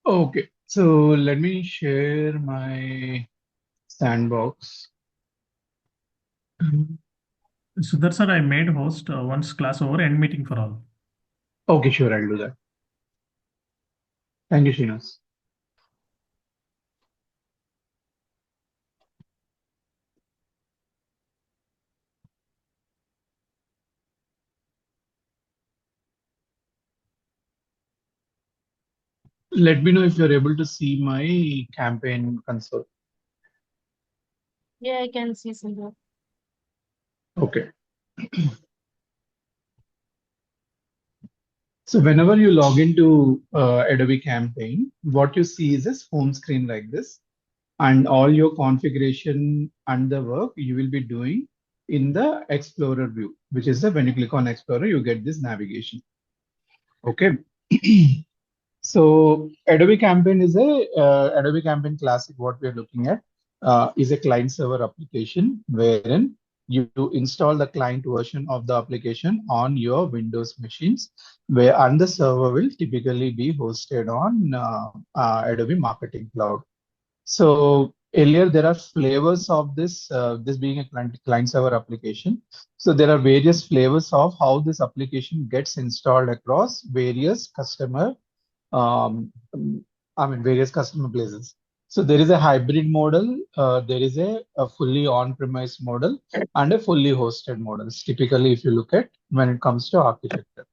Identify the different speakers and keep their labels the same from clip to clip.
Speaker 1: Okay, so let me share my sandbox.
Speaker 2: Sudhar sir, I made host once class over end meeting for all.
Speaker 1: Okay, sure, I'll do that. Thank you, Shinas. Let me know if you're able to see my campaign console.
Speaker 3: Yeah, I can see Sindhu.
Speaker 1: Okay, so whenever you log into Adobe Campaign, what you see is this home screen like this, and all your configuration and the work you will be doing in the Explorer view, which is the when you click on Explorer, you get this navigation. Okay. So Adobe Campaign is a Adobe Campaign Classic. What we are looking at is a client server application wherein you install the client version of the application on your Windows machines, where and the server will typically be hosted on Adobe Marketing Cloud. So earlier there are flavors of this, this being a client server application. So there are various flavors of how this application gets installed across various customer various customer places. So there is a hybrid model, there is a fully on-premise model, and a fully hosted model. Typically, if you look at when it comes to architecture.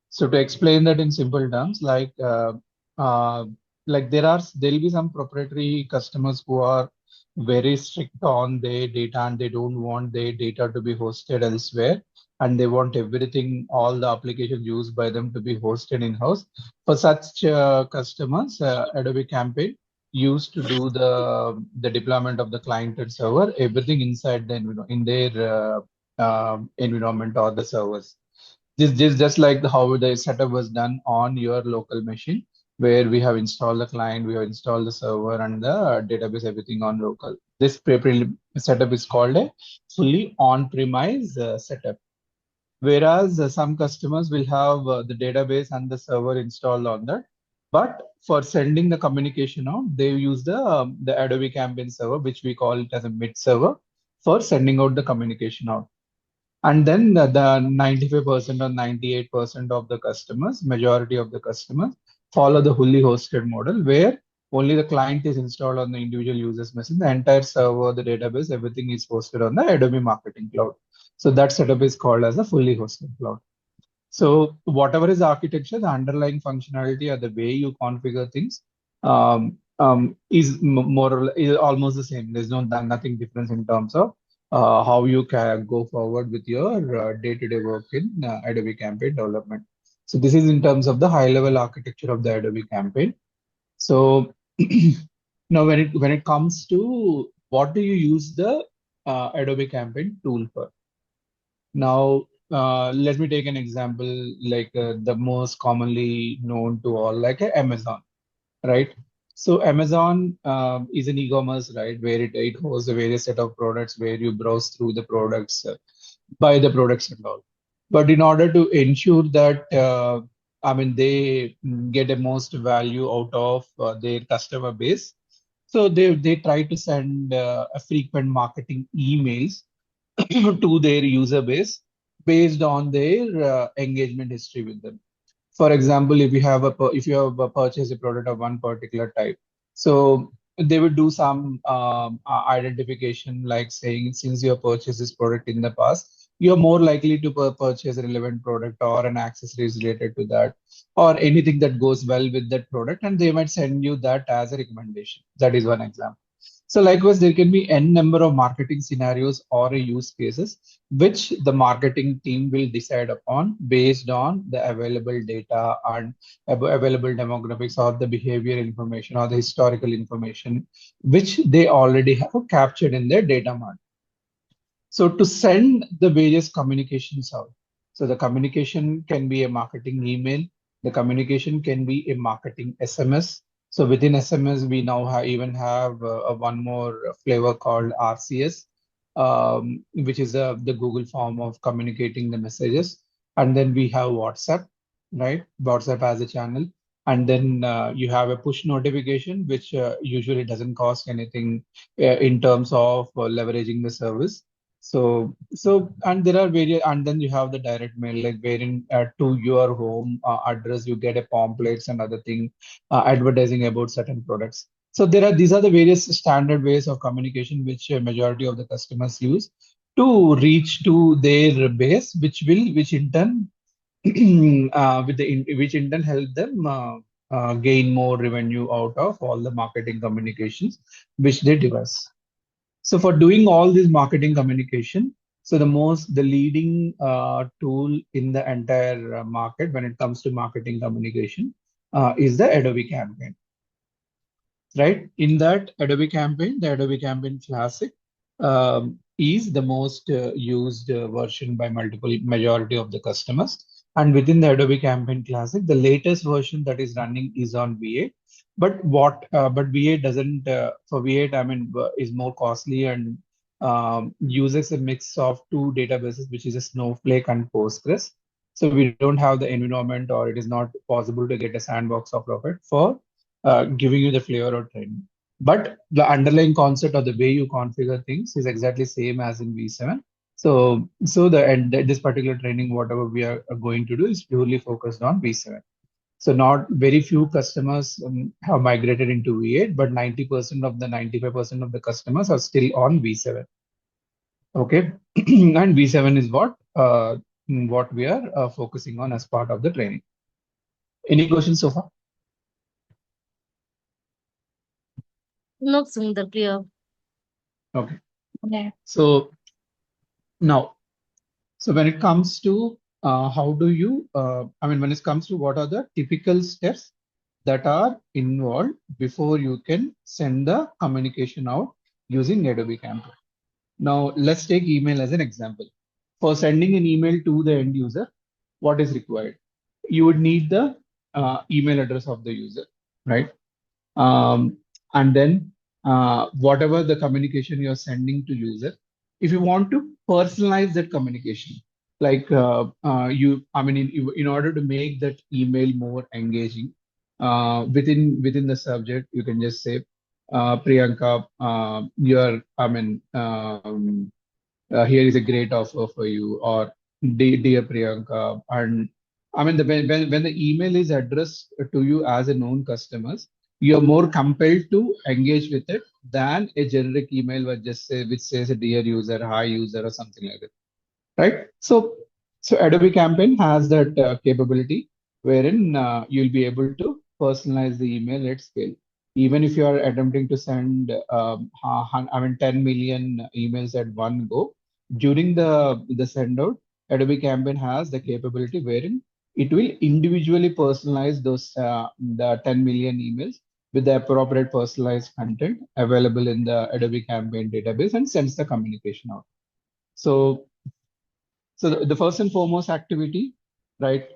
Speaker 1: So to explain that in simple terms, uh, there'll be some proprietary customers who are very strict on their data and they don't want their data to be hosted elsewhere, and they want everything, all the applications used by them to be hosted in-house. For such customers, Adobe Campaign used to do the deployment of the client and server, everything inside the in their environment or the servers. This just like how the setup was done on your local machine, where we have installed the client, we have installed the server and the database, everything on local. This setup is called a fully on-premise setup. Whereas some customers will have the database and the server installed on that. But for sending the communication out, they use the Adobe Campaign server, which we call it as a mid server, for sending out the communication out. And then the 95% or 98% of the customers, majority of the customers, follow the fully hosted model where only the client is installed on the individual user's machine. The entire server, the database, everything is hosted on the Adobe Marketing Cloud. So that setup is called as a fully hosted cloud. So whatever is architecture, the underlying functionality or the way you configure things is more or less is almost the same. There's nothing different in terms of how you can go forward with your day-to-day work in Adobe Campaign development. So this is in terms of the high-level architecture of the Adobe Campaign. So now when it comes to what do you use the Adobe Campaign tool for? Now, let me take an example like the most commonly known to all, like Amazon, right? So Amazon is an e-commerce, right, where it hosts a various set of products where you browse through the products, buy the products and all. But in order to ensure that, they get the most value out of their customer base, so they try to send a frequent marketing emails to their user base based on their engagement history with them. For example, if you have purchased a product of one particular type, so they would do some identification, like saying since you have purchased this product in the past, you're more likely to purchase a relevant product or an accessories related to that, or anything that goes well with that product, and they might send you that as a recommendation. That is one example. So likewise, there can be n number of marketing scenarios or use cases which the marketing team will decide upon based on the available data and available demographics or the behavior information or the historical information which they already have captured in their data mart. So to send the various communications out. So the communication can be a marketing email. The communication can be a marketing SMS. So within SMS, we now even have one more flavor called RCS, which is the Google form of communicating the messages. And then we have WhatsApp, right? WhatsApp as a channel. And then you have a push notification, which usually doesn't cost anything in terms of leveraging the service. And there are various, and then you have the direct mail, like wherein to your home address, you get a pamphlets and other thing, advertising about certain products. So these are the various standard ways of communication which a majority of the customers use to reach to their base, which in turn which in turn help them gain more revenue out of all the marketing communications which they devise. So for doing all this marketing communication, so the leading tool in the entire market when it comes to marketing communication is the Adobe Campaign, right? In that Adobe Campaign, the Adobe Campaign Classic is the most used version by multiple majority of the customers. And within the Adobe Campaign Classic, the latest version that is running is on V8. But V8 doesn't for V8, I mean, is more costly and uses a mix of two databases, which is a Snowflake and Postgres. So we don't have the environment, or it is not possible to get a sandbox of it for giving you the flavor or training. But the underlying concept or the way you configure things is exactly same as in V7. This particular training, whatever we are going to do, is purely focused on V7. So not very few customers have migrated into V8, but 90% of the 95% of the customers are still on V7. Okay, and V7 is what we are focusing on as part of the training. Any questions so far?
Speaker 3: No, Sundar, clear.
Speaker 1: Okay.
Speaker 3: Yeah.
Speaker 1: So now, so when it comes to how do you, when it comes to what are the typical steps that are involved before you can send the communication out using Adobe Campaign. Now, let's take email as an example. For sending an email to the end user, what is required? You would need the email address of the user, right? And then whatever the communication you're sending to user, if you want to personalize that communication, like in order to make that email more engaging, within the subject, you can just say, Priyanka, here is a great offer for you, or dear Priyanka. And I mean, when the email is addressed to you as a known customers, you're more compelled to engage with it than a generic email which says a dear user, hi user, or something like that, right? So Adobe Campaign has that capability wherein you'll be able to personalize the email at scale. Even if you are attempting to send 10 million emails at one go, during the send out, Adobe Campaign has the capability wherein it will individually personalize the 10 million emails with the appropriate personalized content available in the Adobe Campaign database and sends the communication out. So the first and foremost activity, right?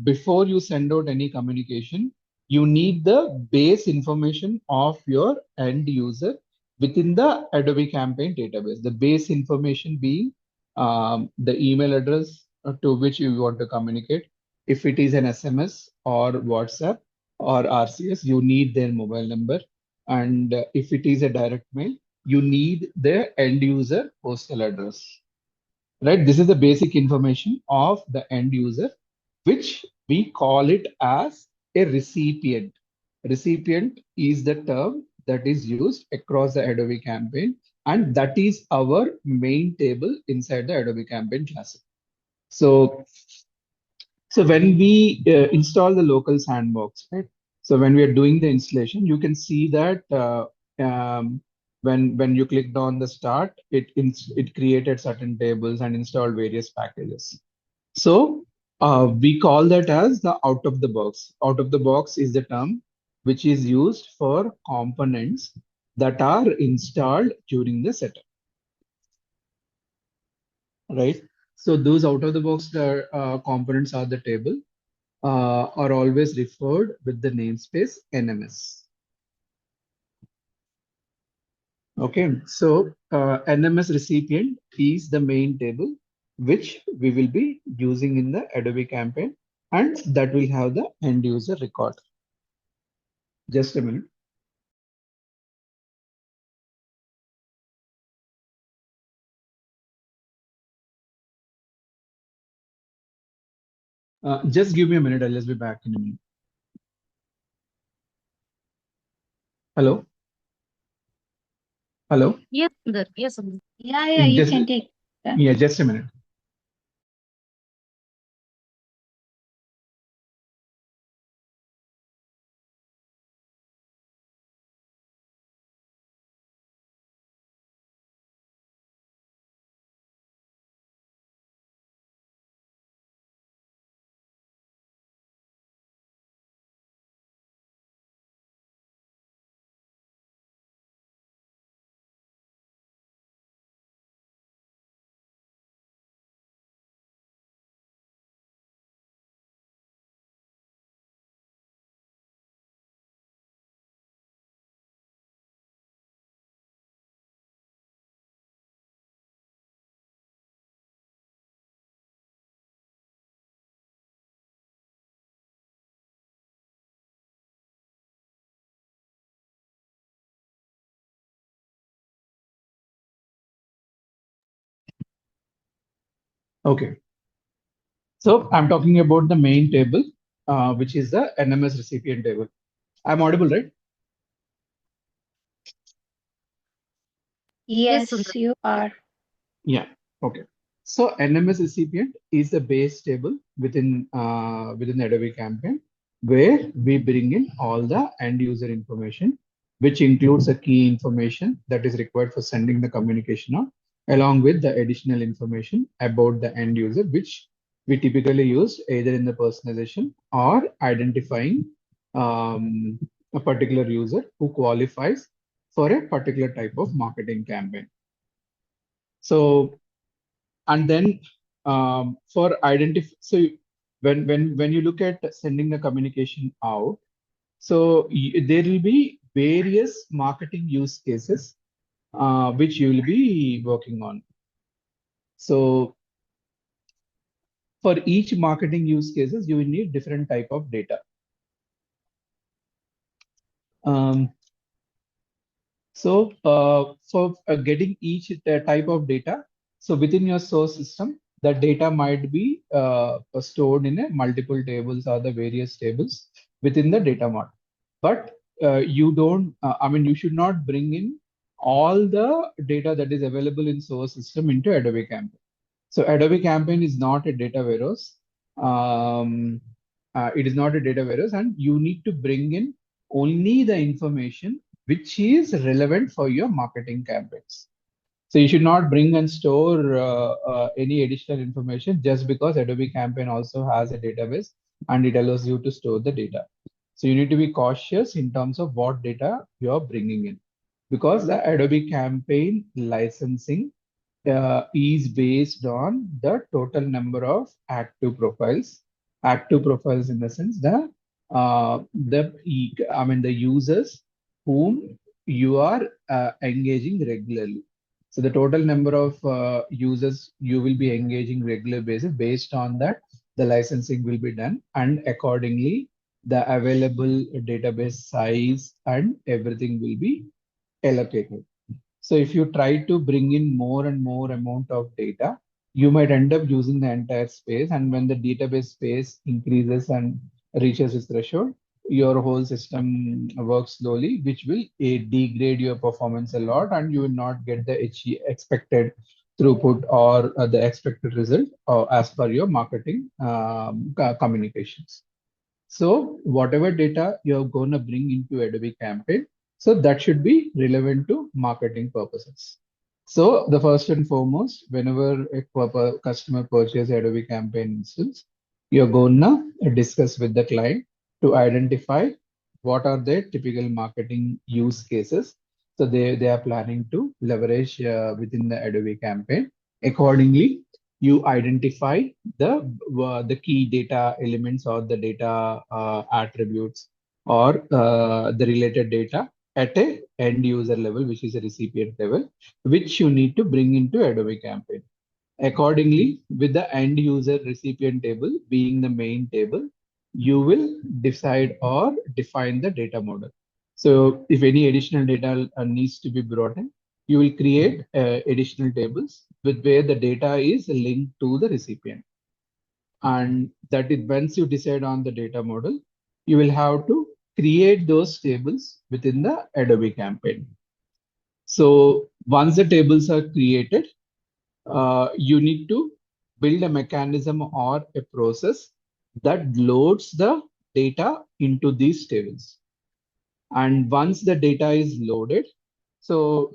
Speaker 1: Before you send out any communication, you need the base information of your end user within the Adobe Campaign database. The base information being the email address to which you want to communicate. If it is an SMS or WhatsApp or RCS, you need their mobile number. And if it is a direct mail, you need the end user postal address, right? This is the basic information of the end user, which we call it as a recipient. Recipient is the term that is used across the Adobe Campaign, and that is our main table inside the Adobe Campaign Classic. So when we install the local sandbox, right? So when we are doing the installation, you can see that when you clicked on the start, it created certain tables and installed various packages. So we call that as the out of the box. Out of the box is the term which is used for components that are installed during the setup, right? So those out of the box components are the table are always referred with the namespace NMS. Okay, so NMS recipient is the main table which we will be using in the Adobe Campaign, and that will have the end user record. Just a minute. Just give me a minute. I'll just be back in a minute. Hello? Hello?
Speaker 3: Yes, Sundar. Yes, Sundar.
Speaker 4: Yeah, you
Speaker 1: Just,
Speaker 4: can take.
Speaker 1: yeah, just a minute. Okay. So I'm talking about the main table, which is the NMS recipient table. I'm audible, right?
Speaker 3: Yes,
Speaker 4: Yes,
Speaker 3: Sundar.
Speaker 4: you are.
Speaker 1: Yeah. Okay. So NMS recipient is the base table within Adobe Campaign, where we bring in all the end user information, which includes the key information that is required for sending the communication out, along with the additional information about the end user, which we typically use either in the personalization or identifying um, a particular user who qualifies for a particular type of marketing campaign. So, and then for so when you look at sending the communication out, so there will be various marketing use cases which you will be working on. So for each marketing use cases, you will need different type of data. Um, So for getting each type of data, so within your source system, the data might be stored in a multiple tables or the various tables within the data model. But you don't, I mean, you should not bring in all the data that is available in source system into Adobe Campaign. So Adobe Campaign is not a data warehouse. It is not a data warehouse, and you need to bring in only the information which is relevant for your marketing campaigns. So you should not bring and store any additional information just because Adobe Campaign also has a database and it allows you to store the data. So you need to be cautious in terms of what data you're bringing in, because the Adobe Campaign licensing is based on the total number of active profiles. Active profiles in the sense I mean the users whom you are engaging regularly. So the total number of users you will be engaging regular basis, based on that, the licensing will be done, and accordingly, the available database size and everything will be allocated. So if you try to bring in more and more amount of data, you might end up using the entire space. And when the database space increases and reaches its threshold, your whole system works slowly, which will degrade your performance a lot, and you will not get the expected throughput or the expected result as per your marketing communications. So whatever data you're going to bring into Adobe Campaign, so that should be relevant to marketing purposes. So the first and foremost, whenever a customer purchases Adobe Campaign instance, you're going to discuss with the client to identify what are their typical marketing use cases. So they are planning to leverage within the Adobe Campaign. Accordingly, you identify the key data elements or the data attributes or the related data at a end user level, which is a recipient level, which you need to bring into Adobe Campaign. Accordingly, with the end user recipient table being the main table, you will decide or define the data model. So if any additional data needs to be brought in, you will create additional tables with where the data is linked to the recipient. And that is once you decide on the data model, you will have to create those tables within the Adobe campaign. So once the tables are created, you need to build a mechanism or a process that loads the data into these tables. And once the data is loaded, so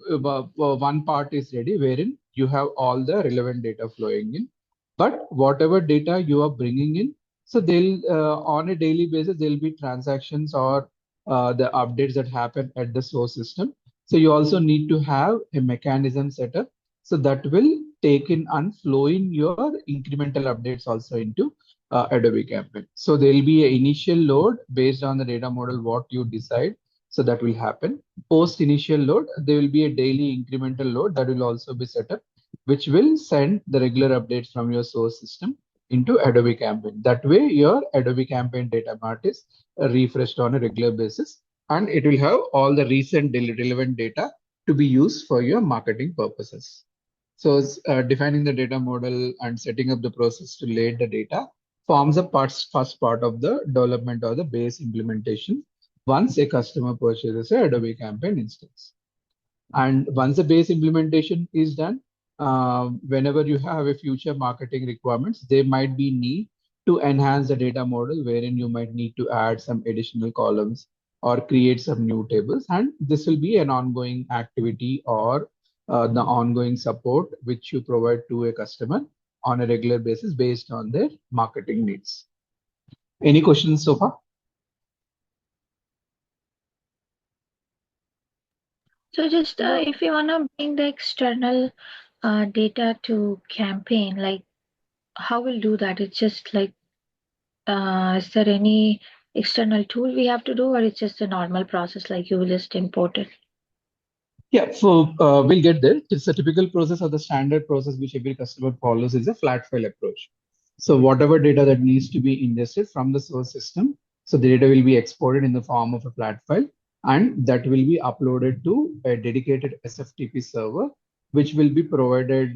Speaker 1: one part is ready wherein you have all the relevant data flowing in. But whatever data you are bringing in, so they'll on a daily basis, there'll be transactions or the updates that happen at the source system. So you also need to have a mechanism set up so that will take in and flow in your incremental updates also into Adobe Campaign. So there'll be an initial load based on the data model, what you decide. So that will happen. Post initial load, there will be a daily incremental load that will also be set up, which will send the regular updates from your source system into Adobe Campaign. That way, your Adobe Campaign data mart is refreshed on a regular basis, and it will have all the recent relevant data to be used for your marketing purposes. So defining the data model and setting up the process to load the data forms a first part of the development or the base implementation once a customer purchases a Adobe Campaign instance. And once the base implementation is done, whenever you have a future marketing requirements, there might be need to enhance the data model wherein you might need to add some additional columns or create some new tables. And this will be an ongoing activity or the ongoing support which you provide to a customer on a regular basis based on their marketing needs. Any questions so far?
Speaker 4: So just if you want to bring the external data to campaign, like how we'll do that? It's just like, is there any external tool we have to do, or it's just a normal process, like you will just import it?
Speaker 1: Yeah, so we'll get there. It's a typical process or the standard process which every customer follows is a flat file approach. So whatever data that needs to be ingested from the source system, so the data will be exported in the form of a flat file, and that will be uploaded to a dedicated SFTP server, which will be provided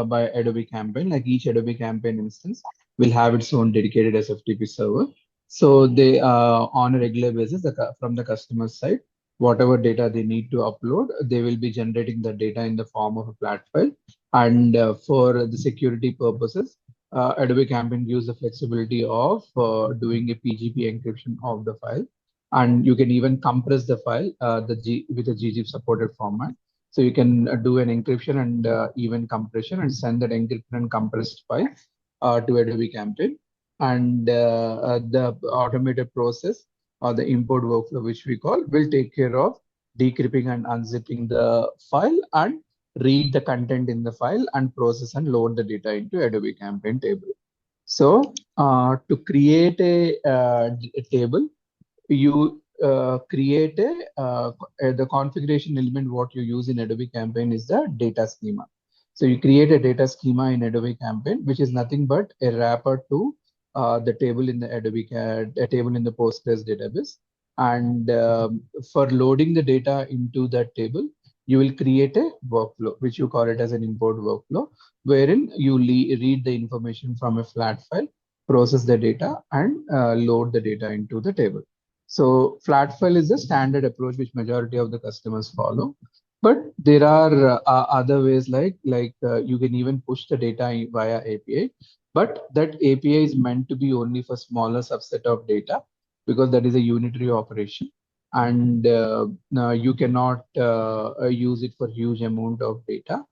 Speaker 1: by Adobe Campaign. Like each Adobe Campaign instance will have its own dedicated SFTP server. So they on a regular basis, from the customer side, whatever data they need to upload, they will be generating the data in the form of a flat file. And for the security purposes, Adobe Campaign gives the flexibility of doing a PGP encryption of the file. And you can even compress the file with a gzip supported format. So you can do an encryption and even compression and send that encrypted and compressed file to Adobe Campaign. And the automated process or the import workflow, which we call, will take care of decrypting and unzipping the file and read the content in the file and process and load the data into Adobe Campaign table. So to create a table, you create the configuration element. What you use in Adobe Campaign is the data schema. So you create a data schema in Adobe Campaign, which is nothing but a wrapper to the table in the a table in the Postgres database. And for loading the data into that table, you will create a workflow, which you call it as an import workflow, wherein you read the information from a flat file, process the data, and load the data into the table. So flat file is the standard approach which majority of the customers follow. But there are other ways like you can even push the data via API. But that API is meant to be only for smaller subset of data because that is a unitary operation. And you cannot use it for huge amount of data.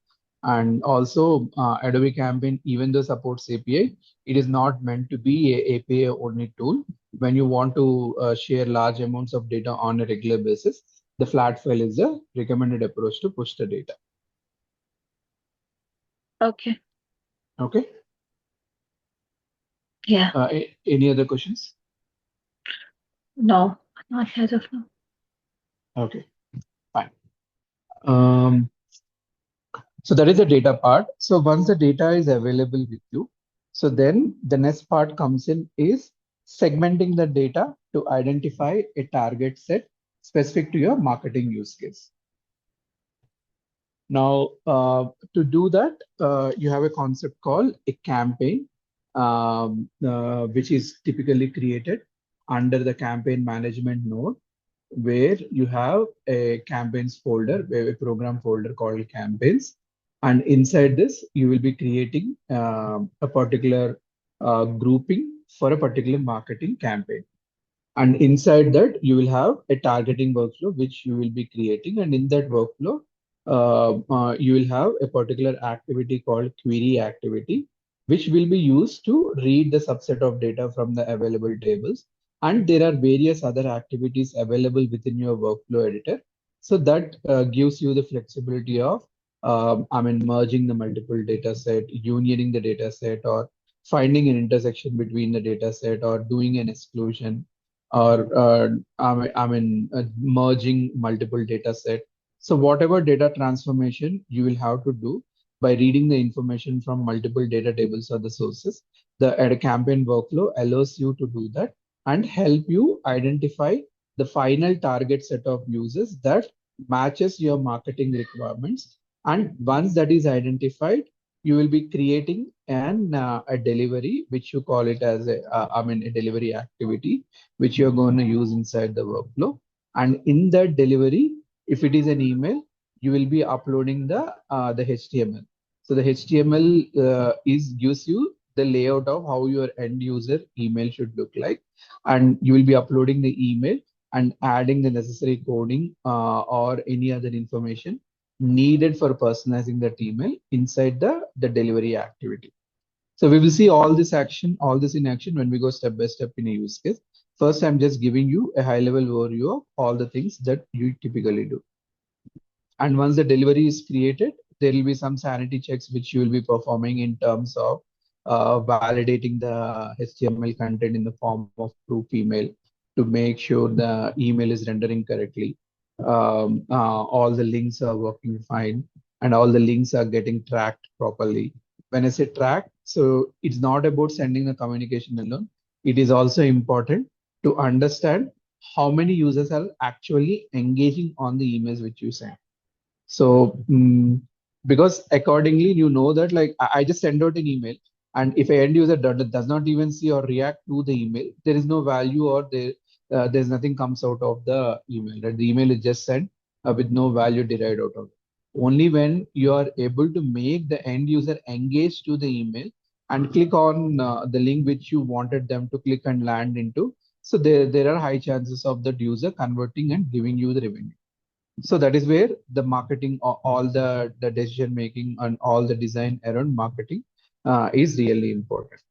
Speaker 1: And also Adobe Campaign, even though supports API, it is not meant to be a API only tool. When you want to share large amounts of data on a regular basis, the flat file is a recommended approach to push the data.
Speaker 4: Okay.
Speaker 1: Okay.
Speaker 4: Yeah.
Speaker 1: Any other questions?
Speaker 4: No, not as of now.
Speaker 1: Okay, fine. So that is the data part. So once the data is available with you, so then the next part comes in is segmenting the data to identify a target set specific to your marketing use case. Now, to do that, you have a concept called a campaign, which is typically created under the campaign management node, where you have a campaigns folder, where a program folder called campaigns. And inside this, you will be creating a particular grouping for a particular marketing campaign. And inside that, you will have a targeting workflow, which you will be creating. And in that workflow, you will have a particular activity called query activity, which will be used to read the subset of data from the available tables. And there are various other activities available within your workflow editor. So that gives you the flexibility of, merging the multiple data set, unioning the data set, or finding an intersection between the data set, or doing an exclusion, or merging multiple data set. So whatever data transformation you will have to do by reading the information from multiple data tables or the sources, the ad campaign workflow allows you to do that and help you identify the final target set of users that matches your marketing requirements. And once that is identified, you will be creating a delivery, which you call it as a delivery activity, which you're going to use inside the workflow. And in that delivery, if it is an email, you will be uploading the HTML. So the HTML gives you the layout of how your end user email should look like, and you will be uploading the email and adding the necessary coding or any other information needed for personalizing that email inside the delivery activity. So we will see all this in action when we go step by step in a use case. First, I'm just giving you a high level overview of all the things that you typically do. And once the delivery is created, there will be some sanity checks which you will be performing in terms of validating the HTML content in the form of proof email to make sure the email is rendering correctly. All the links are working fine, and all the links are getting tracked properly. When I say track, so it's not about sending the communication alone. It is also important to understand how many users are actually engaging on the emails which you send. So, because accordingly, you know that like I just send out an email, and if an end user does not even see or react to the email, there is no value, or there's nothing comes out of the email. Right? The email is just sent with no value derived out of it. Only when you are able to make the end user engage to the email and click on the link which you wanted them to click and land into, so there are high chances of that user converting and giving you the revenue. So that is where the marketing, all the decision making and all the design around marketing is really important.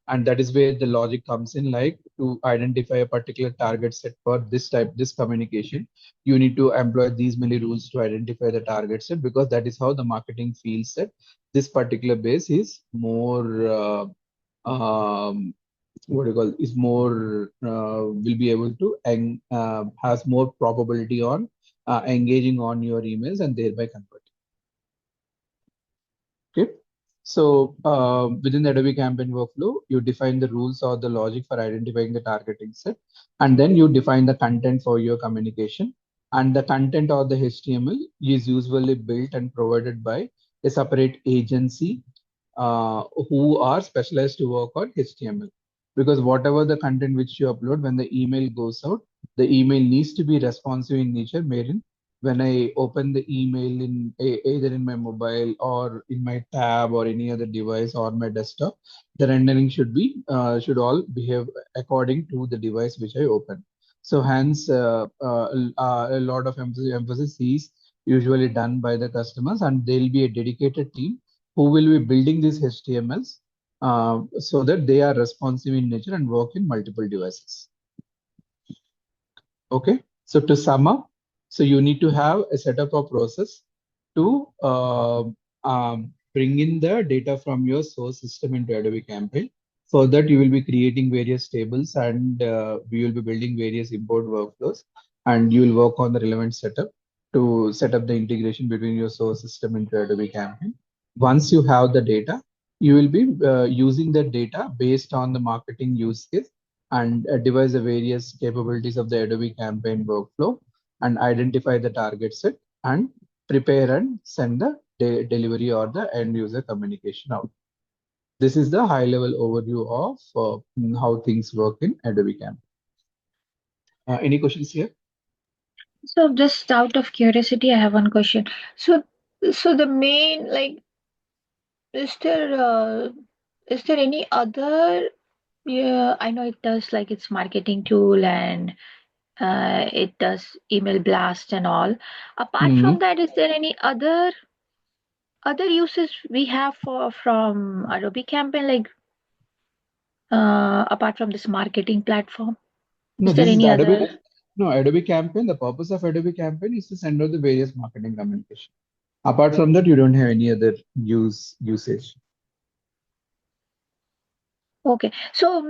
Speaker 1: And that is where the logic comes in, like to identify a particular target set for this communication, you need to employ these many rules to identify the target set, because that is how the marketing feels that this particular base is more what do you call, is more will be able to has more probability on engaging on your emails and thereby converting. Okay. So within the Adobe Campaign workflow, you define the rules or the logic for identifying the targeting set, and then you define the content for your communication. And the content or the HTML is usually built and provided by a separate agency who are specialized to work on HTML. Because whatever the content which you upload, when the email goes out, the email needs to be responsive in nature, wherein when I open the email in either in my mobile or in my tab or any other device or my desktop, the rendering should all behave according to the device which I open. So hence, a lot of emphasis is usually done by the customers, and there will be a dedicated team who will be building these HTMLs so that they are responsive in nature and work in multiple devices. Okay, so to sum up, so you need to have a setup of process to bring in the data from your source system into Adobe Campaign. For that, you will be creating various tables, and we will be building various import workflows, and you will work on the relevant setup to set up the integration between your source system into Adobe Campaign. Once you have the data, you will be using the data based on the marketing use case and devise the various capabilities of the Adobe Campaign workflow and identify the target set and prepare and send the delivery or the end user communication out. This is the high level overview of how things work in Adobe Campaign. Any questions here?
Speaker 4: So just out of curiosity, I have one question. So, so the main like, is there any other? Yeah, I know it does like its marketing tool and it does email blast and all. Apart
Speaker 1: Mhm.
Speaker 4: from that, is there any other uses we have for from Adobe Campaign, like apart from this marketing platform?
Speaker 1: No,
Speaker 4: Is there
Speaker 1: this is
Speaker 4: any
Speaker 1: Adobe.
Speaker 4: other?
Speaker 1: No, Adobe Campaign. The purpose of Adobe Campaign is to send out the various marketing communication. Apart from that, you don't have any other usage.
Speaker 4: Okay, so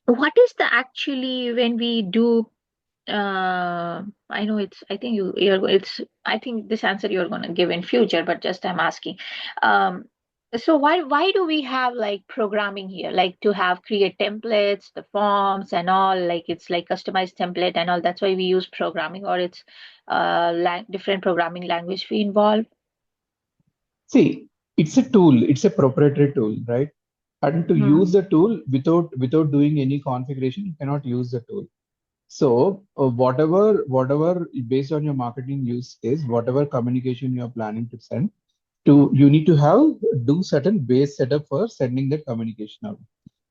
Speaker 4: what is the actually when we do I know it's I think you're it's I think this answer you're going to give in future, but just I'm asking. um so why do we have like programming here, like to have create templates, the forms and all, like it's like customized template and all, that's why we use programming, or it's different programming language we involve?
Speaker 1: See, it's a tool. It's a proprietary tool, right? And to
Speaker 4: Hmm.
Speaker 1: use the tool without doing any configuration, you cannot use the tool. So whatever based on your marketing use case, whatever communication you are planning to send, you need to have do certain base setup for sending that communication out.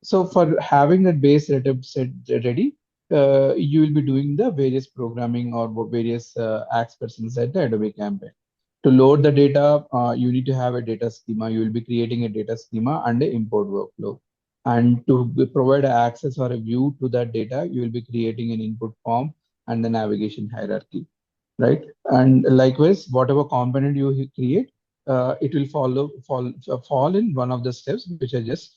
Speaker 1: So for having that base setup set ready, you will be doing the various programming or various aspects inside the Adobe Campaign. To load the data, you need to have a data schema. You will be creating a data schema and an import workflow. And to provide access or a view to that data, you will be creating an input form and the navigation hierarchy, right? And likewise, whatever component you create, it will fall in one of the steps which I just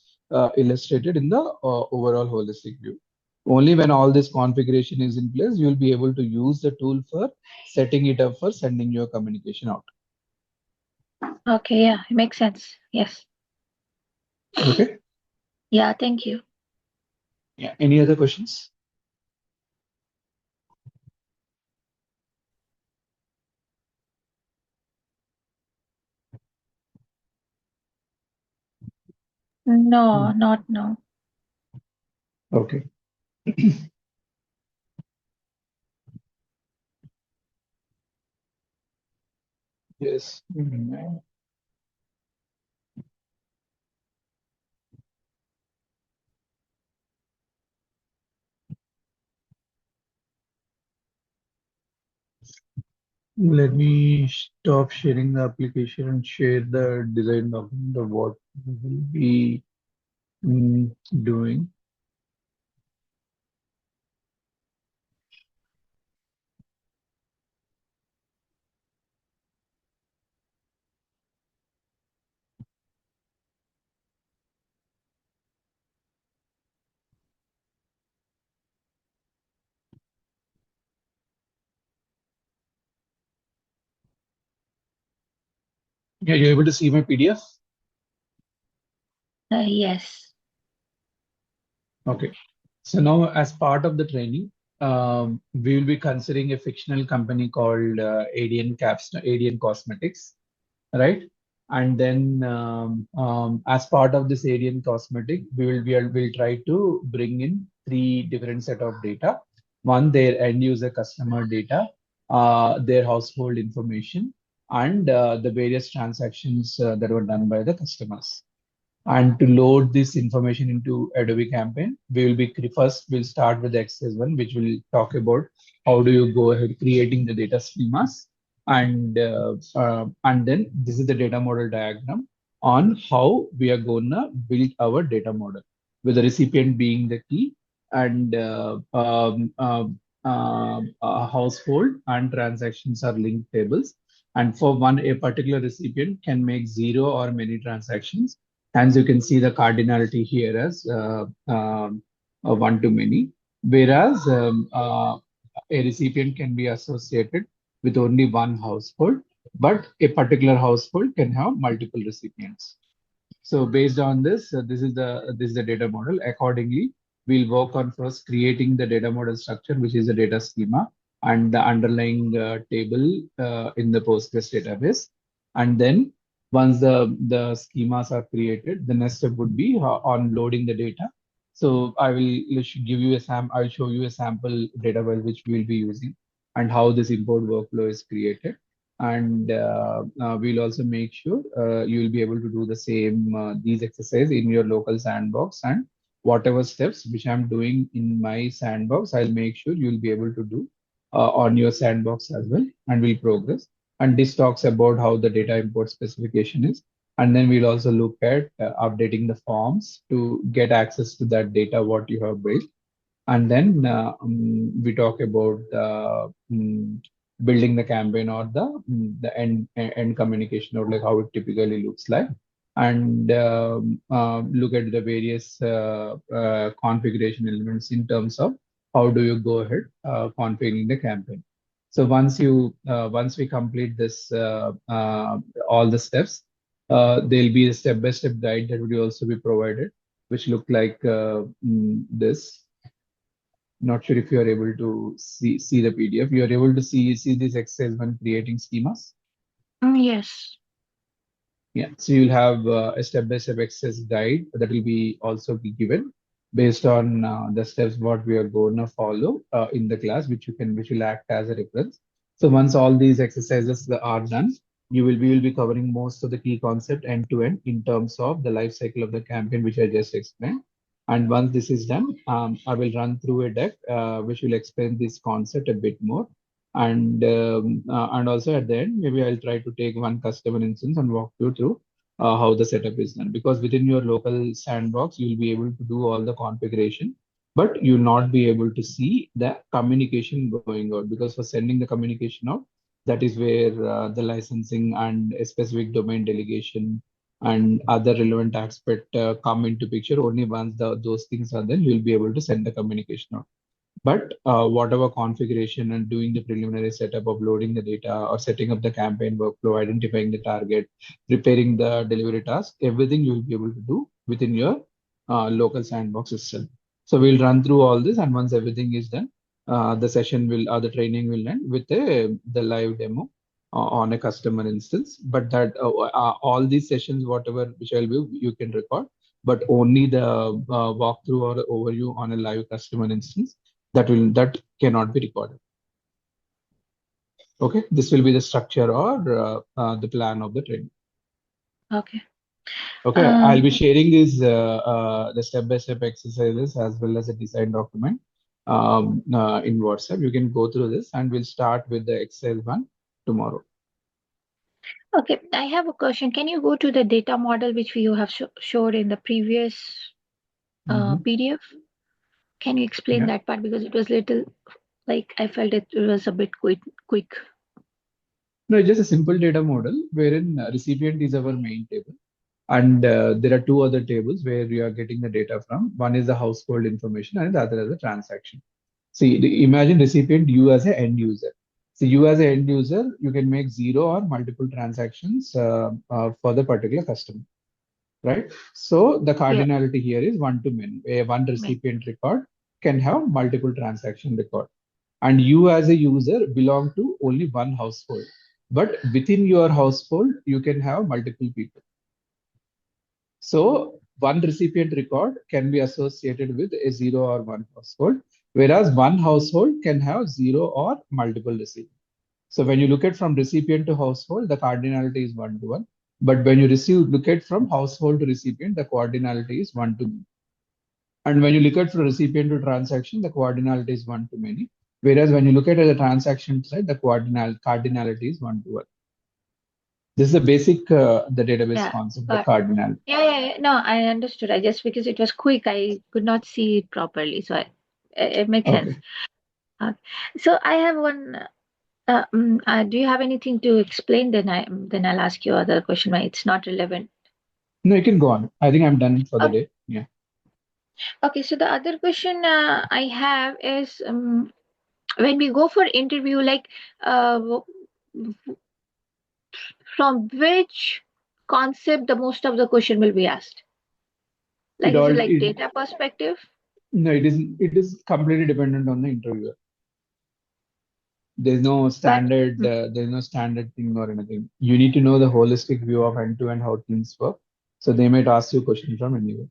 Speaker 1: illustrated in the overall holistic view. Only when all this configuration is in place, you will be able to use the tool for setting it up for sending your communication out.
Speaker 4: Okay, yeah, it makes sense. Yes.
Speaker 1: Okay.
Speaker 4: Yeah, thank you.
Speaker 1: Yeah. Any other questions?
Speaker 4: No, not no.
Speaker 1: Okay. Yes. Let me stop sharing the application and share the design document of what we will be doing. Yeah, you're able to see my PDF?
Speaker 4: Yes.
Speaker 1: Okay. So now, as part of the training, we will be considering a fictional company called ADN Cosmetics, right? And then, as part of this ADN Cosmetic, we'll try to bring in three different set of data. One, their end user customer data, their household information, and the various transactions that were done by the customers. And to load this information into Adobe Campaign, first we'll start with the exercise one, which will talk about how do you go ahead creating the data schemas, and then this is the data model diagram on how we are gonna build our data model, with the recipient being the key, and household and transactions are linked tables. And for a particular recipient can make zero or many transactions. Hence, you can see the cardinality here as one to many, whereas a recipient can be associated with only one household, but a particular household can have multiple recipients. So based on this, this is the data model. Accordingly, we'll work on first creating the data model structure, which is the data schema and the underlying table in the Postgres database. And then once the schemas are created, the next step would be on loading the data. So I will give you I'll show you a sample data file which we will be using and how this import workflow is created. And we'll also make sure you will be able to do the same these exercises in your local sandbox, and whatever steps which I'm doing in my sandbox, I'll make sure you'll be able to do on your sandbox as well, and we'll progress. And this talks about how the data import specification is. And then we'll also look at updating the forms to get access to that data, what you have built. And then we talk about building the campaign or the end communication, or like how it typically looks like, and look at the various configuration elements in terms of how do you go ahead configuring the campaign. So once we complete this all the steps, there'll be a step-by-step guide that will also be provided, which look like this. Not sure if you are able to see the PDF. You are able to see this exercise when creating schemas.
Speaker 4: Yes.
Speaker 1: Yeah, so you'll have a step-by-step exercise guide that will be also be given based on the steps what we are going to follow in the class, which will act as a reference. So once all these exercises are done, we will be covering most of the key concept end to end in terms of the life cycle of the campaign, which I just explained. And once this is done, I will run through a deck which will explain this concept a bit more. And also at the end, maybe I'll try to take one customer instance and walk you through how the setup is done. Because within your local sandbox, you'll be able to do all the configuration, but you'll not be able to see the communication going out, because for sending the communication out, that is where the licensing and a specific domain delegation and other relevant aspect come into picture. Only once those things are done, you'll be able to send the communication out. But whatever configuration and doing the preliminary setup of loading the data or setting up the campaign workflow, identifying the target, preparing the delivery task, everything you'll be able to do within your local sandbox system. So we'll run through all this, and once everything is done, the session will or the training will end with the live demo on a customer instance. But that all these sessions, whatever which I'll do, you can record, but only the walkthrough or overview on a live customer instance that cannot be recorded. Okay, this will be the structure or the plan of the training.
Speaker 4: Okay.
Speaker 1: Okay, I'll be sharing these the step-by-step exercises as well as a design document in WhatsApp. You can go through this, and we'll start with the exercise one tomorrow.
Speaker 4: Okay, I have a question. Can you go to the data model which you have showed in the previous PDF? Can you explain that part, because it was little like I felt it was a bit quick.
Speaker 1: No, it's just a simple data model wherein recipient is our main table. And there are two other tables where we are getting the data from. One is the household information and the other is the transaction. See, imagine recipient, you as an end user. So you as an end user, you can make zero or multiple transactions for the particular customer, right? So the cardinality here is one to many. One recipient record can have multiple transaction record. And you as a user belong to only one household. But within your household, you can have multiple people. So one recipient record can be associated with a zero or one household, whereas one household can have zero or multiple recipients. So when you look at from recipient to household, the cardinality is 1 to 1. But when you look at from household to recipient, the cardinality is 1 to many. And when you look at from recipient to transaction, the cardinality is 1 to many. Whereas when you look at the transaction side, the cardinality is 1 to 1. This is the basic the database concept, the cardinality.
Speaker 4: Yeah. No, I understood. I just, because it was quick, I could not see it properly. So it makes sense. So I have one. Do you have anything to explain? Then I'll ask you other question. Why it's not relevant.
Speaker 1: No, you can go on. I think I'm done for the day. Yeah.
Speaker 4: Okay. So the other question I have is when we go for interview, like from which concept the most of the question will be asked? Like, is it like data perspective?
Speaker 1: No, it is completely dependent on the interviewer. There's no standard thing or anything. You need to know the holistic view of end-to-end how things work. So they might ask you questions from anywhere.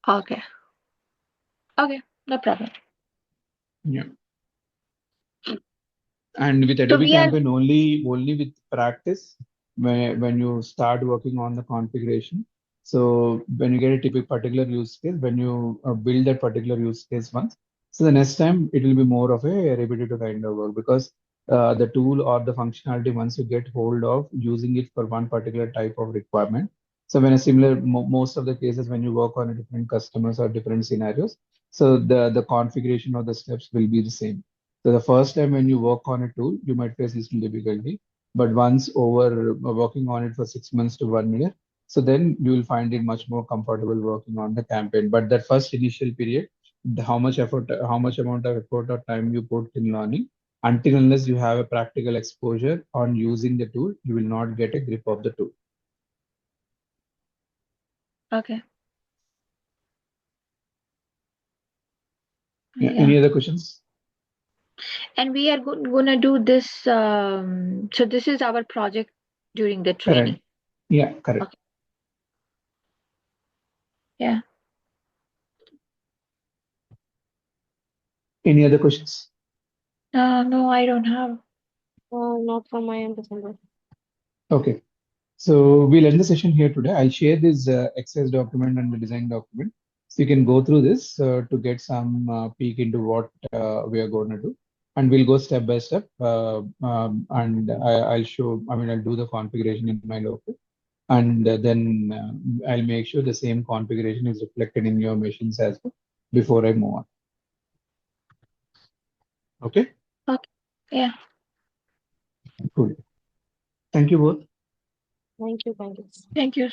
Speaker 4: Okay. Okay, no problem.
Speaker 1: Yeah. And with
Speaker 4: So
Speaker 1: Adobe
Speaker 4: we are
Speaker 1: Campaign, only with practice, when you start working on the configuration. So when you get a typical particular use case, when you build that particular use case once, so the next time it will be more of a repetitive kind of work, because the tool or the functionality, once you get hold of using it for one particular type of requirement. So when a similar, most of the cases when you work on a different customers or different scenarios, so the configuration or the steps will be the same. So the first time when you work on a tool, you might face little difficulty, but once over working on it for 6 months to 1 year, so then you will find it much more comfortable working on the campaign. But that first initial period, how much effort, how much amount of effort or time you put in learning, until unless you have a practical exposure on using the tool, you will not get a grip of the tool.
Speaker 4: okay.
Speaker 1: Yeah.
Speaker 4: Yeah.
Speaker 1: Any other questions?
Speaker 4: And we are gonna do this. So this is our project during the training.
Speaker 1: Correct. Yeah, correct.
Speaker 4: Okay. Yeah.
Speaker 1: Any other questions?
Speaker 4: No, I don't have.
Speaker 3: Not from my end, December.
Speaker 1: Okay. So we'll end the session here today. I'll share this exercise document and the design document. So you can go through this to get some peek into what we are going to do. And we'll go step by step. And I'll show, I'll do the configuration in my local. And then I'll make sure the same configuration is reflected in your machines as well before I move on. Okay?
Speaker 4: Okay. Yeah.
Speaker 1: Cool. Thank you both.
Speaker 3: Thank you. Thank you.
Speaker 4: Thank you.